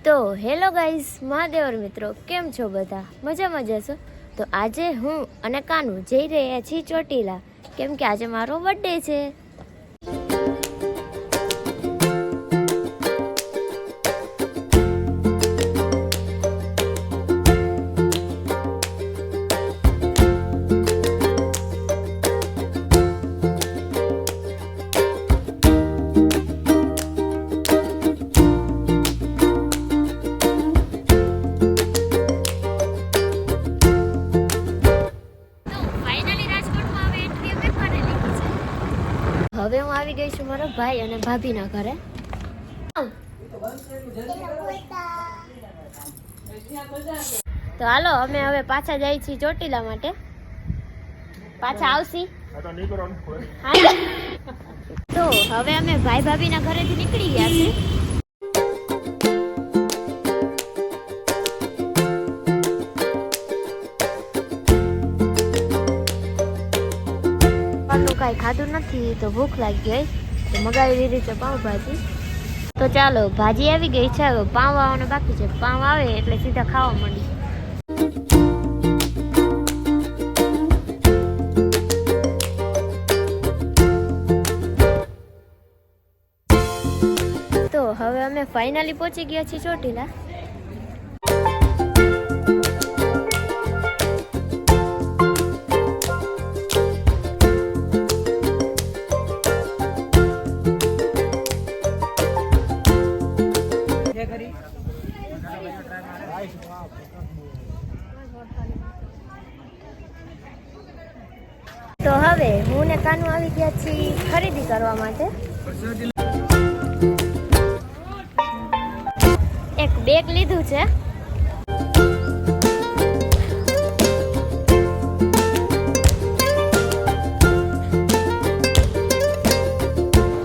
તો hello guys, મહાદેવર મિત્રો, કેમ છો બધા? મજામાં જશો? તો આજે હું અને કાનુ જઈ રહ્યા છીએ ચોટીલા, કેમ કે આજે મારો બર્થડે છે. હવે હું આવી ગઈ છું મારા ભાઈ અને ભાભીના ઘરે. તો હાલો, અમે હવે પાછા જઈએ છીએ ચોટીલા માટે. પાછા આવશી. તો હવે અમે ભાઈ ભાભીના ઘરેથી નીકળી ગયા છીએ. કાંઈ ખાધું નથી તો ભૂખ લાગી ગઈ, તો મગાવી દીધી છે પાઉંભાજી. તો ચાલો, ભાજી આવી ગઈ છે, હવે પાઉં આવવાનું બાકી છે. પાઉં આવે એટલે સીધા ખાવા માંડી. તો હવે અમે ફાઇનલી પહોંચી ગયા છીએ ચોટીલા. તો હવે હું ને કાનુ આવી ગયા છીએ ખરીદી કરવા માટે. એક બેગ લીધું છે.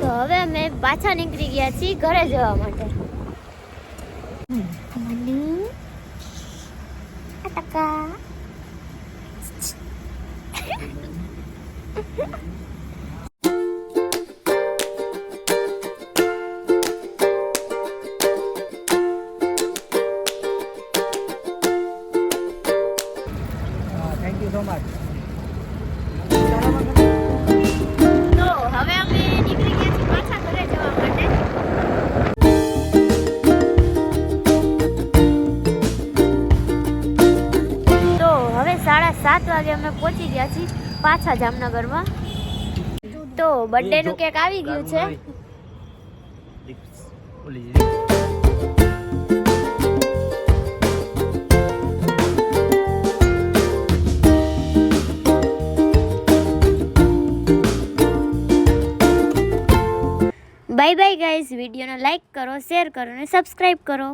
તો હવે અમે પાછા નીકળી ગયા છીએ ઘરે જવા માટે. Thank you so much. તો હવે અમે નીકળી ગયા છીએ પાછા ઘરે જવા માટે. તો હવે 7:30 વાગે અમે પહોંચી ગયા છીએ પાછા જામનગરમાં. તો બર્થડે નું કેક આવી ગયું છે. Bye bye guys. વિડીયોને લાઈક કરો, શેર કરો અને સબસ્ક્રાઈબ કરો.